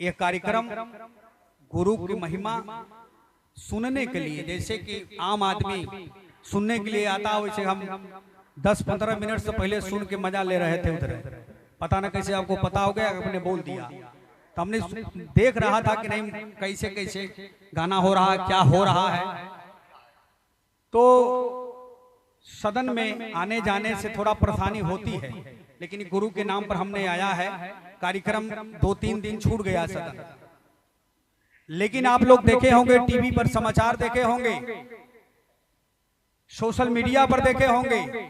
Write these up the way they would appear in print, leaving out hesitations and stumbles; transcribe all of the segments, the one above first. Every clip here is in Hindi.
यह कार्यक्रम गुरु की महिमा सुनने के लिए, जैसे कि आम आदमी सुनने के लिए आता है, वैसे हम 10-15 मिनट से पहले सुन के मजा ले रहे थे उधर। पता ना कैसे आपको पता हो गया, आपने बोल दिया तो हमने देख रहा था कि नहीं कैसे कैसे गाना हो रहा है, क्या हो रहा है। तो सदन में आने जाने से थोड़ा परेशानी होती है, लेकिन गुरु के नाम पर हमने आया है। कार्यक्रम 2-3 दिन छूट गया सदन, लेकिन आप लोग देखे होंगे, टीवी पर समाचार देखे होंगे, सोशल मीडिया पर देखे होंगे।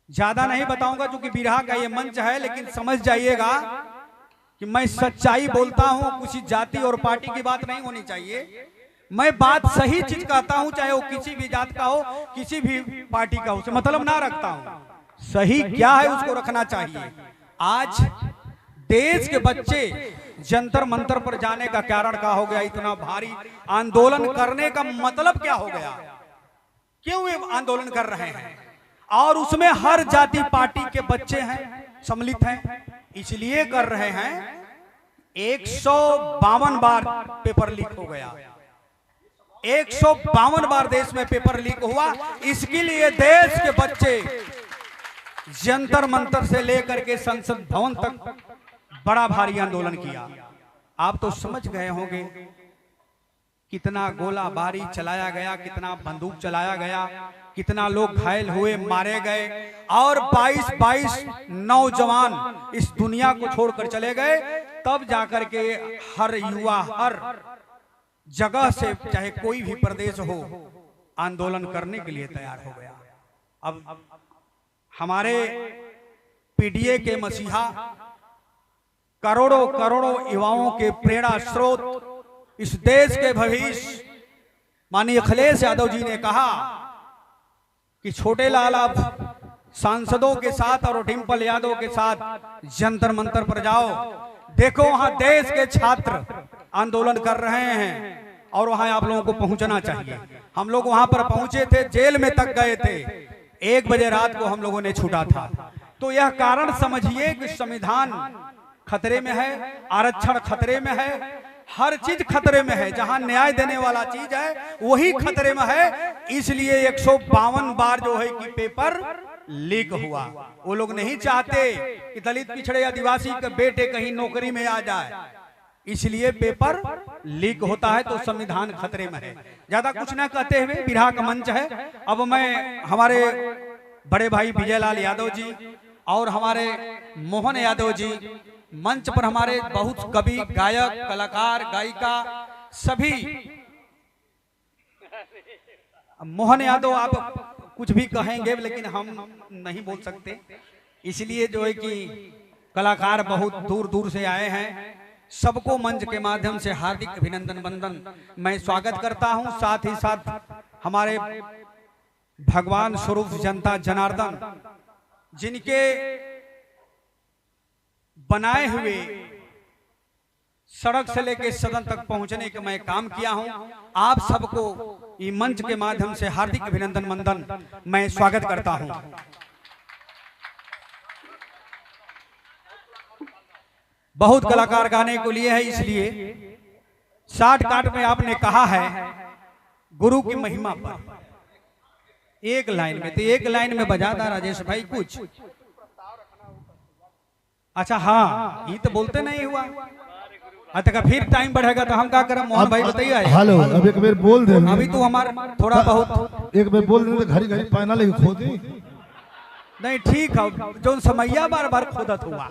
ज्यादा नहीं बताऊंगा क्योंकि बिरहा का ये मंच है, लेकिन समझ जाइएगा कि मैं सच्चाई बोलता हूं, किसी जाति और पार्टी की बात नहीं होनी चाहिए। मैं बात सही चीज कहता हूं, चाहे वो किसी भी जात का हो, किसी भी पार्टी का हो, उसे मतलब ना रखता हूं। सही क्या है उसको रखना चाहिए। आज देश के बच्चे जंतर मंतर पर जाने का कारण क्या हो गया? इतना भारी आंदोलन करने का मतलब क्या हो गया? क्यों ये आंदोलन कर रहे हैं? और उसमें हर जाति पार्टी के बच्चे हैं, सम्मिलित हैं, इसलिए कर रहे हैं। 152 बार पेपर लीक हो गया, 152 बार देश में पेपर लीक हुआ। इसके लिए देश के बच्चे जंतर मंतर से लेकर के संसद भवन तक बड़ा भारी आंदोलन किया। आप तो समझ गए होंगे कितना गोला बारी चलाया गया, कितना बंदूक चलाया गया, कितना लोग घायल हुए, मारे गए, और 22 नौजवान इस दुनिया को छोड़कर चले गए। तब जाकर के हर युवा हर जगह से, चाहे कोई भी प्रदेश हो, आंदोलन करने के लिए तैयार हो गया। अब हमारे पीडीए के मसीहा, करोड़ों करोड़ों युवाओं के प्रेरणा स्रोत, इस देश के भविष्य माननीय अखिलेश यादव जी ने कहा कि छोटे लाल आप सांसदों के साथ और डिंपल यादव के साथ जंतर मंतर पर जाओ। देखो वहां देश के छात्र आंदोलन कर रहे हैं और वहां आप लोगों को पहुंचना चाहिए। हम लोग वहां पर पहुंचे थे, जेल में तक गए थे, 1 बजे रात को हम लोगों ने छूटा था। तो यह कारण समझिए कि संविधान खतरे में है, आरक्षण खतरे में है, हर चीज खतरे में है। जहां न्याय देने वाला चीज है वही खतरे में है। इसलिए 152 बार जो है कि पेपर लीक हुआ। वो लोग नहीं चाहते कि दलित, पिछड़े, आदिवासी के बेटे कहीं नौकरी में आ जाए, इसलिए पेपर लीक होता है। तो संविधान खतरे में है। ज्यादा कुछ ना कहते हुए, बिरहा का मंच है। अब मैं हमारे बड़े भाई विजयलाल यादव जी और हमारे मोहन यादव जी, मंच पर हमारे बहुत कवि, गायक, कलाकार, गायिका सभी। मोहन यादव आप कुछ भी कहेंगे, लेकिन हम नहीं बोल सकते, इसलिए जो है कि कलाकार बहुत दूर दूर से आए हैं। सबको मंच के माध्यम से हार्दिक अभिनंदन वंदन मैं स्वागत करता हूं। साथ ही साथ हमारे भगवान स्वरूप जनता जनार्दन, जिनके बनाए हुए सड़क से लेकर सदन तक पहुंचने का मैं काम किया हूं। आप सबको इस मंच के माध्यम से हार्दिक अभिनंदन वंदन मैं स्वागत करता हूं। बहुत कलाकार गाने को लिए है, इसलिए शार्ट काट में आपने कहा है गुरु की महिमा पर, एक लाइन में, तो एक लाइन में बजा था राजेश भाई कुछ। अच्छा हाँ, ये तो बोलते नहीं हुआ। अच्छा फिर टाइम बढ़ेगा तो हम क्या करें? मोहन भाई बताइए। हेलो, अब एक बार बोल दे। अभी तो हमारा थोड़ा बहुत एक बार बोल दे, घड़ी घड़ी पैना लेके खो दी। नहीं ठीक है, जो समैया बार बार खोदत हुआ।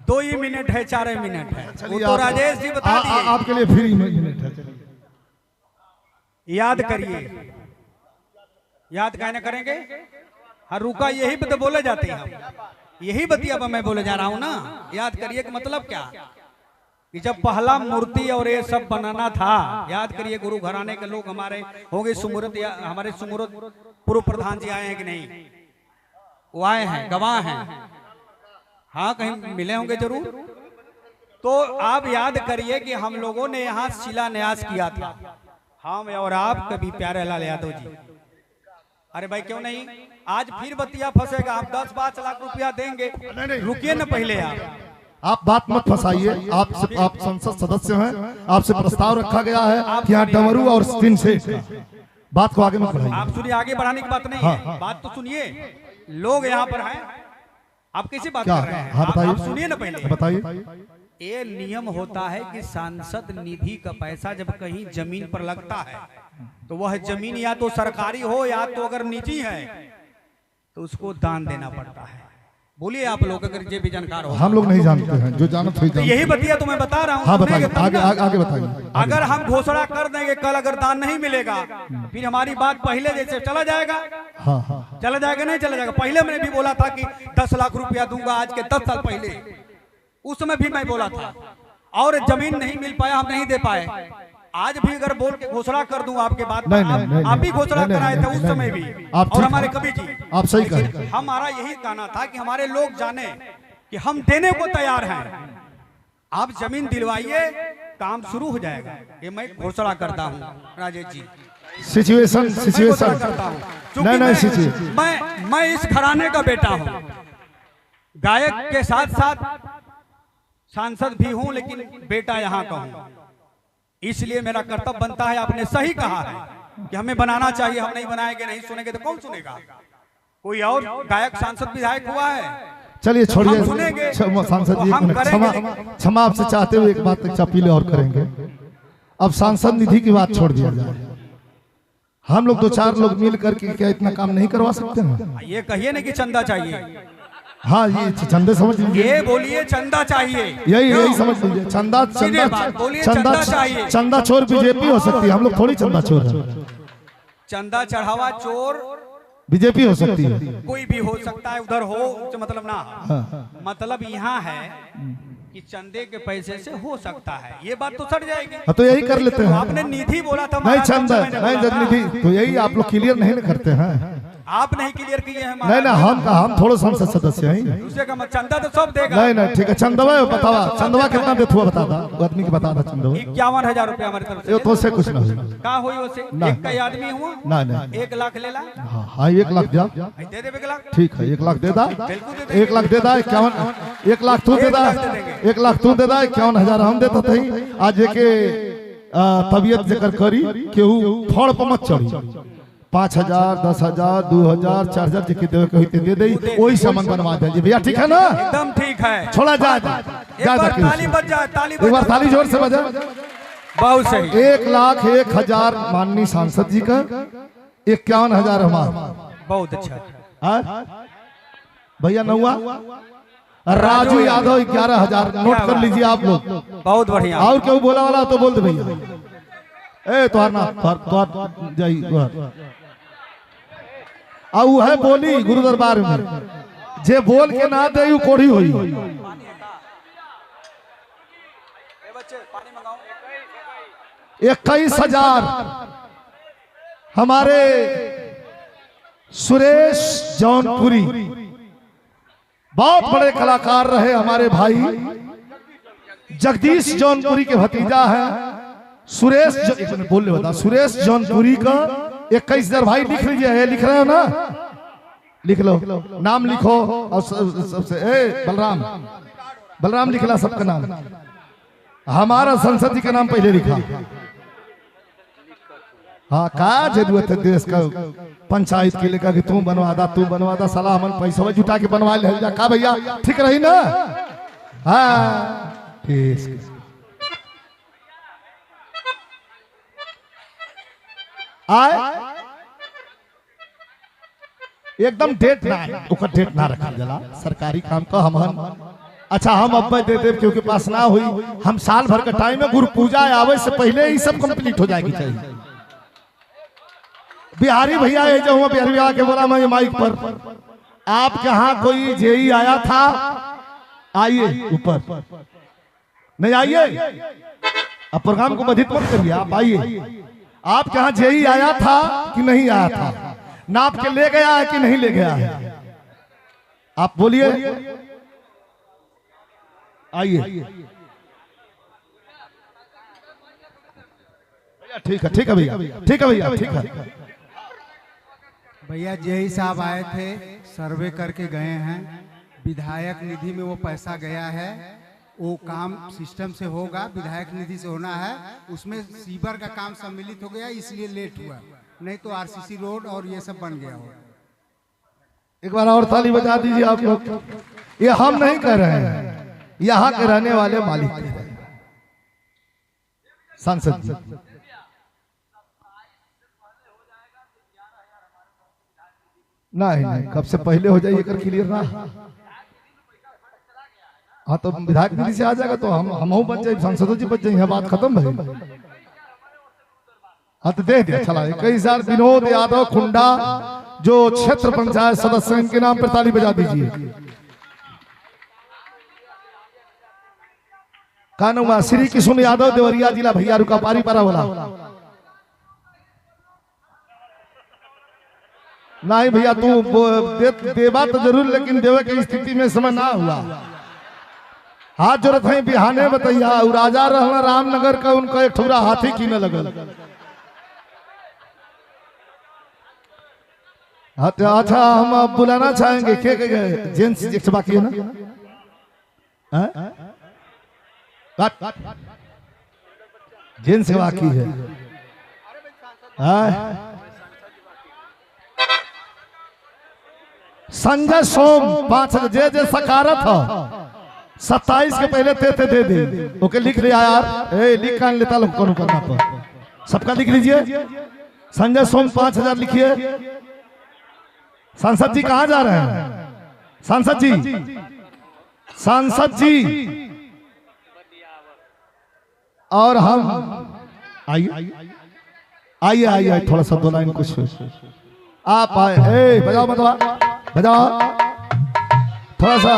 2 ही मिनट है, 4 मिनट है, वो तो राजेश जी बता दिए। आपके लिए फ्री मिनट है, याद करिए। याद कहने करेंगे? हाँ रुका, यही पे तो बोले जाते हैं, यही बतिया पर मैं बोले जा रहा हूं ना। याद करिए कि मतलब क्या कि जब पहला मूर्ति और ये सब बनाना था, याद करिए गुरु घराने के लोग हमारे होंगे, सुमुरत या हमारे सुमुरत पूर्व प्रधान जी आए हैं कि नहीं? वो आए हैं, गवाह हैं। हाँ कहीं मिले होंगे जरूर। तो आप याद करिए कि हम लोगों ने यहाँ शिलान्यास किया था, हम और आप, कभी प्यारे लाल यादव जी। अरे भाई क्यों नहीं, आज फिर बतिया फंसेगा। हम 10-5 लाख रुपया देंगे, रुकिए ना पहले आप। आप बात मत फंसाइए। आप संसद सदस्य हैं, आपसे प्रस्ताव रखा गया है कि यहाँ डमरू और स्पिन से बात को आगे मत बढ़ाइए। आप सुनिए, आगे बढ़ाने की बात नहीं है, बात तो सुनिए। लोग यहाँ पर हैं, आप कैसे बात कर रहे हैं? हाँ बताइए, आप सुनिए ना पहले बताइए। ये नियम होता है कि सांसद निधि का पैसा जब कहीं जमीन पर लगता है तो वह जमीन या तो सरकारी हो या तो अगर निजी है तो उसको दान देना पड़ता है। बोलिए आप लोग, अगर ये भी जानकार हो। हम लोग नहीं जानते हैं, जो जानते हैं तो यही बतिया तो मैं बता रहा हूँ। हाँ बताइए, आगे बताइए। अगर हम घोषणा कर देंगे कल अगर दान नहीं मिलेगा फिर हमारी बात पहले जैसे चला जाएगा। हाँ, चला जाएगा, नहीं चला जाएगा। पहले मैंने भी बोला था कि 10 लाख रुपया दूंगा, आज के 10 साल पहले उस समय भी मैं बोला था, और जमीन नहीं मिल पाया, हम नहीं दे पाए। आज भी अगर बोल के घोषणा कर दूं आपके बात पर, आप भी घोषणा कराए थे उस समय भी, और हमारे कवि जी। आप सही करें। हमारा यही कहना था कि हमारे लोग जाने कि हम देने को तैयार हैं, आप जमीन दिलवाइए, काम शुरू हो जाएगा। ये मैं घोषणा करता हूँ राजेश जी, सिचुएशन करता हूँ। मैं इस घराने का बेटा हूँ, गायक के साथ साथ सांसद भी हूं, लेकिन बेटा यहाँ का हूं। इसलिए मेरा कर्तव्य बनता है, आपने सही कहा है कि हमें बनाना चाहिए। हम नहीं बनाएंगे, नहीं सुनेंगे तो कौन सुनेगा? कोई और गायक सांसद विधायक हुआ है? चलिए छोड़िए, सुनेंगे सांसद जी क्षमा आपसे चाहते हुए एक बात अपील और करेंगे। अब सांसद निधि की बात छोड़ दिया जाए। हम लोग 2-4 लोग मिल करके क्या इतना काम नहीं करवा सकते हैं? ये कहिए ना कि चंदा चाहिए। हाँ, ये चंदे समझ लीजिए। ये बोलिए चंदा चाहिए, यही समझ लीजिए। चंदा चाहिए। चंदा चोर बीजेपी हो सकती है, हम लोग थोड़ी चंदा चोर है। चंदा चढ़ावा चोर बीजेपी हो सकती है, कोई भी हो सकता है, उधर हो मतलब ना। हाँ। मतलब यहाँ है कि चंदे के पैसे से हो सकता है, ये बात तो सट जाएगी। हाँ, तो यही कर लेते हैं। आपने निधि बोला था, नहीं चंदा नहीं निधि, तो यही आप लोग क्लियर नहीं करते हैं। आप नहीं क्लियर किए हैं। नहीं, हम थोड़ा संसद सदस्य हैं। दूसरे का चंदा तो सब देगा। नहीं, ठीक है। चंदवा बतावा, चंदवा कितना देते हुआ बता दा, आदमी की बता दा। चंदवा 51,000 रुपया हमारी तरफ से। तो से कुछ ना हो का होई ओसे? एक कई आदमी हुआ ना 1 लाख ले ला। हाँ 1 लाख जा, दे दे 1 लाख। ठीक है, 1 लाख दे दा, 1 लाख दे दा। 1 लाख तू दे दा, 1 लाख तू दे दा, 51,000 हम देता थे। आज के तबियत जेकर करी केहू फड़ पर मत चढ़ी। 5,000, 10,000, 2,000, 4,000 जितने देवे के होते दे दे, वही सामान बनवा दे भैया। ठीक है ना? एकदम ठीक है। छोड़ा जा ताली बज जाए, ताली एक बार ताली जोर से बजा। बहुत सही। 1,01,000 माननीय सांसद जी का, 51,000 हमारा। बहुत अच्छा भैया। नौवा राजू यादव 11,000 नोट कर लीजिए आप लोग। बहुत बढ़िया। और क्यों बोला वाला तो बोल दे भैया। ए तोहर ना तोहर जाई आ है बोली गुरु दरबार में, जे बोल के ना दे उ कोढ़ी होई। 21,000 हमारे सुरेश जौनपुरी, बहुत बड़े कलाकार रहे हमारे भाई। जगदीश जौनपुरी के भतीजा है सुरेश। बोल बता, सुरेश जौनपुरी का 21,000 भाई लिख लीजिए। लिख रहे हो ना? लिख लो, नाम लिखो। और सबसे बलराम लिखला सबका नाम। हमारा संसद जी का नाम पहले लिखा। हाँ, का जरूरत है देश का पंचायत के लेकर कि तू बनवा दा साला। हमन पैसा जुटा के बनवा ले जा का भैया, ठीक रही ना? हाँ ठीक। एकदम डेट ना रखा जला सरकारी काम का। हम अच्छा हम अब दे दे क्योंकि पास ना हुई। हम साल भर का टाइम है, गुरु पूजा आवे से पहले ही सब कंप्लीट हो जाएगी चाहिए। बिहारी भैया है जो हुआ, बिहारी भैया के बोला मैं माइक पर, आपके यहाँ कोई जेई आया था? आइए ऊपर। नहीं आइए, अब प्रोग्राम को बाधित मत करिए, आप आइए। आपके यहाँ जेई आया था कि नहीं आया था? नाप के ले गया है कि नहीं ले गया है? आप बोलिए। आइए। ठीक है भैया, ठीक है भैया, ठीक है भैया। जेई साहब आए थे, सर्वे करके गए हैं। विधायक निधि में वो पैसा गया है, वो काम सिस्टम से होगा, विधायक निधि से होना है। उसमें सीवर का काम सम्मिलित हो गया, इसलिए लेट हुआ, नहीं तो आरसीसी रोड और ये सब बन गया हो। एक बार और ताली बजा दीजिए आप लोग। ये हम नहीं कह रहे हैं, यहाँ के रहने वाले मालिक कह रहे हैं, सांसद जी। नहीं, कब से पहले हो जाइए कर क्लियर ना। हाँ तो विधायक निधि से आ जाएगा तो हम बच जाए, सांसदों जी बच जाएंगे, बात खत्म भाई। हाँ तो दे दिया चला। कई साल विनोद यादव खुंडा जो क्षेत्र पंचायत सदस्य, इनके नाम पर ताली बजा दीजिए। कानूमा श्री किशुन यादव देवरिया जिला भैया रुका पारी पारा वाला। नहीं भैया तू देवा तो जरूर, लेकिन देवे की स्थिति में समय ना हुआ। हाथ जोड़त है बिहाने बताइया। राजा रहना रामनगर का, उनका एक ठुरा हाथी कीने लगल। अच्छा हम अब बुलाना चाहेंगे के जेंट्स बाकी है ना? जेंट्स बाकी है। संजय सोम 5 जे सकारत है 27 के पहले ते दे दे। ओके लिख लिया यार, लिख कान लेता लोग कौन करना पर सबका लिख लीजिए। संजय सोम 5000 लिखिए। सांसद जी कहाँ जा रहे हैं? सांसद जी, सांसद जी और हम आइए थोड़ा सा 2 लाइन कुछ आप आए। बजाओ बजाओ थोड़ा सा।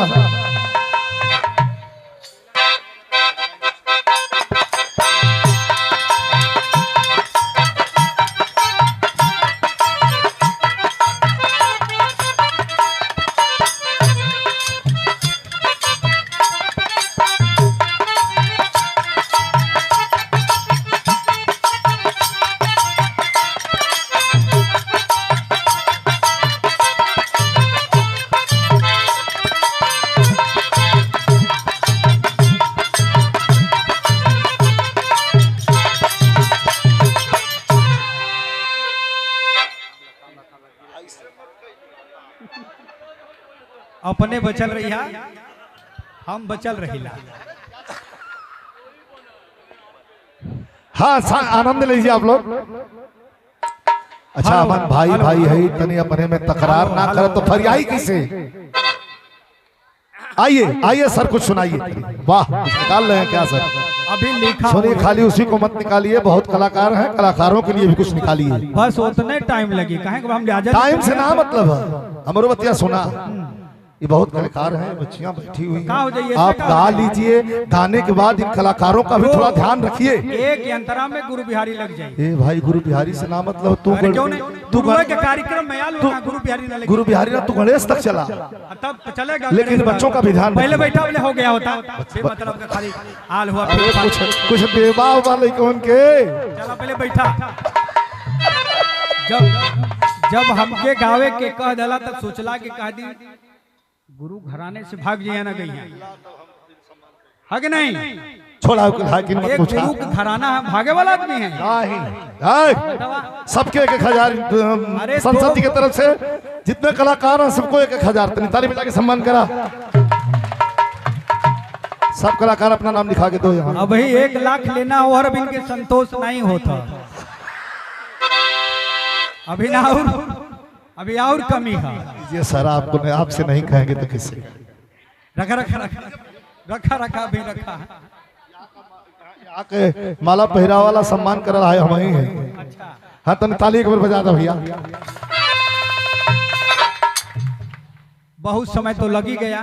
अपने बचल रहिया, हम बचल रहिला। हाँ आनंद लीजिए आप लोग। अच्छा अपन भाई है, तनी अपने में तकरार ना करे तो फरियाई किसे। आइए सर कुछ सुनाइए। वाह कुछ निकाल रहे हैं क्या सर? अभी लिखा सुनिए, खाली उसी को मत निकालिए, बहुत कलाकार हैं, कलाकारों के लिए भी कुछ निकालिए। बस उतने टाइम लगी, कहें कि हम टाइम से ना मतलब है। हमारो बतिया सुना, ये बहुत कलाकार हैं, बच्चियां बैठी हुई हैं। आप गा लीजिए, गाने के बाद इन कलाकारों का भी थोड़ा ध्यान रखिए। एक यंत्रा में गुरु बिहारी लग जाए। ए भाई गुरु बिहारी से ना मतलब तू के कार्यक्रम में गुरु बिहारी ना, गुरु बिहारी ना तू गणेश तक चला तब चलेगा, लेकिन बच्चों का भी ध्यान पहले बैठा हो गया होता मतलब का खाली हाल हुआ। कुछ देवा वाले कौन के चला पहले बैठा। जब हमके गावे के कह दला तब सोचला के कह दी गुरु घराने से भाग जाए ना गई है कि नहीं? छोड़ा एक गुरु का घराना भागे वाला आदमी है। सबके 1000 संसद जी की तरफ से जितने कलाकार हैं सबको 1000 ताली बजा के सम्मान करा। सब कलाकार अपना नाम लिखा के दो यहाँ। अभी 1 लाख लेना और भी इनके संतोष नहीं होता। अभी ना अभी और कमी है। ये सर आपको आपसे नहीं कहेंगे तो किससे? रखा भी रखा। आके माला पहरा वाला सम्मान कर रहा है हम ही है। अच्छा हाँ तो ताली एक बार बजा दो भैया। बहुत समय तो लगी गया।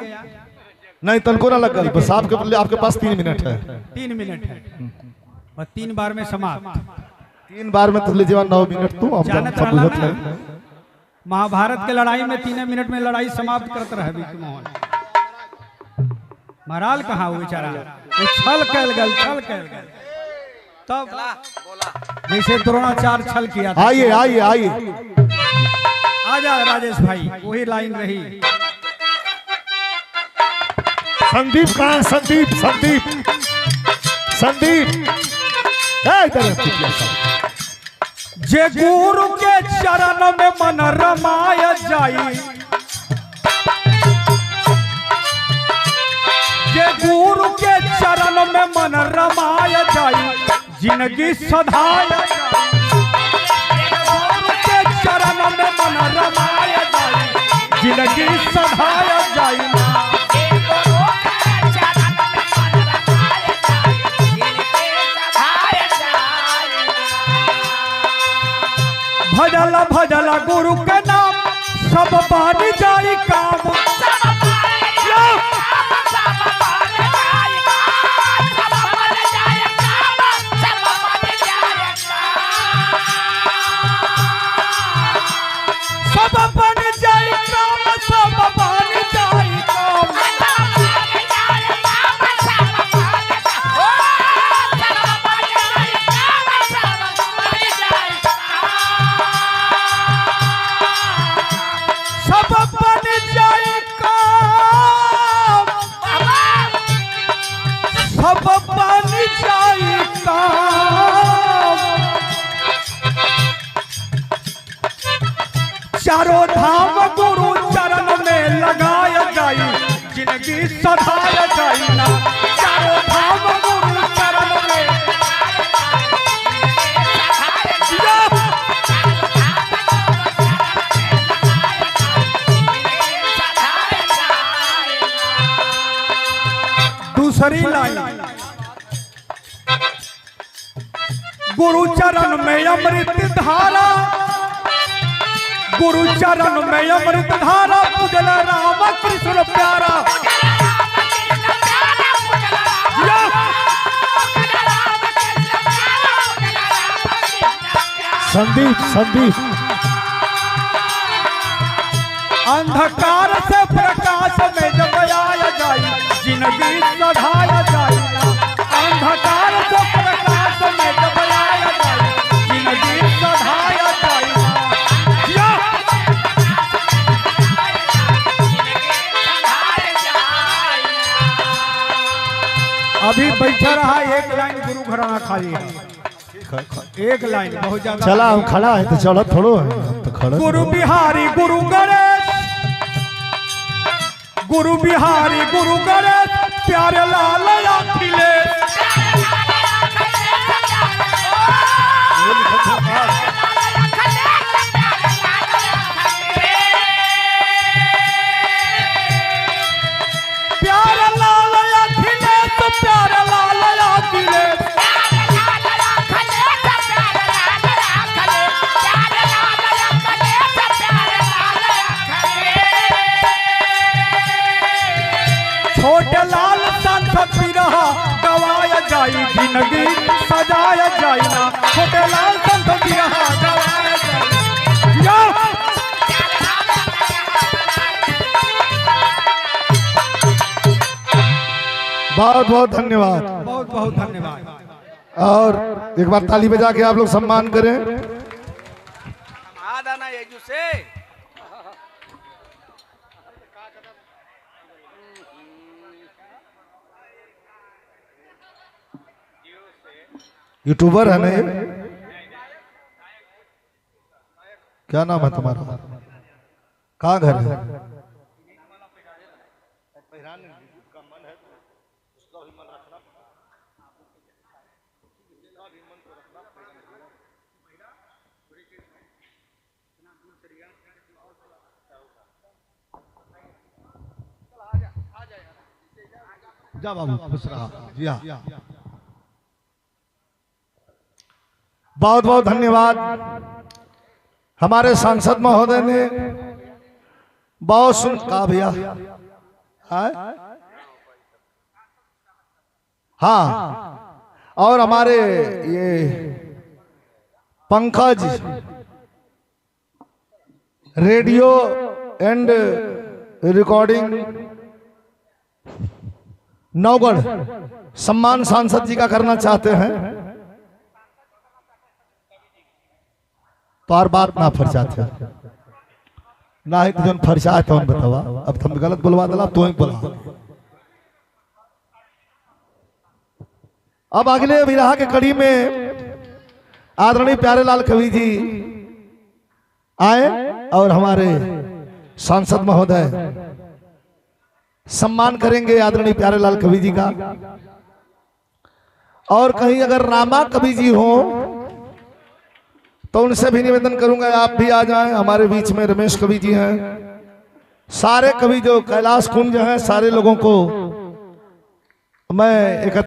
नहीं तनको ना लग गई, बस आपके पास 3 मिनट है। 3 मिनट है और 3 बार में समाप्त। 3 बार में तो लीजिए 9 मिनट तू हम महाभारत के लड़ाई में 3 मिनट में लड़ाई समाप्त करते रहे विष्णु मोहन। महाराल कहाँ वो बेचारा, छल कैल गल तब जैसे द्रोणाचार्य छल किया था। आइए आजा राजेश भाई, वही लाइन रही। संदीप कहाँ है? संदीप संदीप संदीप इधर जे गुरु के चरण में मन रमाय जाई, जे गुरु के चरण में मन रमाय जाई, जिंदगी सधाय जाई। गुरु के चरण में मन रमाय जाई, जिंदगी सधाय जाई। भजला भजला गुरु के नाम, सब बन जाई काम। सब बन जाई काम, सब बन जाई काम। सब बन जाई काम, सब बन जाई काम। चारों धाम गुरु चरण में लगाय जाई, जिंदगी सधाय जाई ना। चारों धाम गुरु चरण में दूसरी लाइन, गुरु चरण में अमृत धारा, गुरु चरण में अमृत धारा, पूजल राम कृष्ण प्यारा। संदीप संदीप अंधकार से प्रकाश में जब आया जाई, जिंदगी सधाया जाई। अंधकार से प्रकाश में जब आया जाई, जिंदगी सधाया जाई। अभी बैठा रहा एक लाइन गुरु घराना खाली है, एक लाइन बहुत ज्यादा। चला हम खड़ा है तो चलो थोड़ो है, हम तो खड़ा। गुरु बिहारी गुरु गणेश, गुरु बिहारी गुरु गणेश, प्यारे लाल अखिलेश। प्यारे लाल अखिलेश, प्यारे लाल अखिलेश। छोटे लाल संसद बिरहा गवाया जाई, जिंदगी सजाया जाई ना। छोटे लाल संसद बिरहा गवाया जाई। बहुत बहुत धन्यवाद, बहुत बहुत धन्यवाद। और एक बार ताली बजा के आप लोग सम्मान करें। यूट्यूबर है ना ये? क्या नाम है तुम्हारा? कहाँ घर है? जा बाबू, खुश रहा। जी हाँ, बहुत बहुत धन्यवाद। हमारे सांसद महोदय ने बहुत सुन कहा भैया। हाँ, और हमारे ये Pankaj radio and recording Naugarh सम्मान सांसद जी का करना चाहते हैं, तो और बात ना फरसा थे ना ही तुझे फरसा है तो बतावा। अब तुम गलत बोलवा दिला तो ही बोला। अब अगले विरह के कड़ी में आदरणीय प्यारेलाल कवि जी आए और हमारे सांसद महोदय सम्मान करेंगे आदरणीय प्यारेलाल कवि जी का। और कहीं अगर रामा कवि जी हो तो उनसे भी निवेदन करूंगा आप भी आ जाएं। हमारे बीच में रमेश कवि जी हैं, सारे कवि जो कैलाश कुंज हैं, सारे लोगों को मैं एक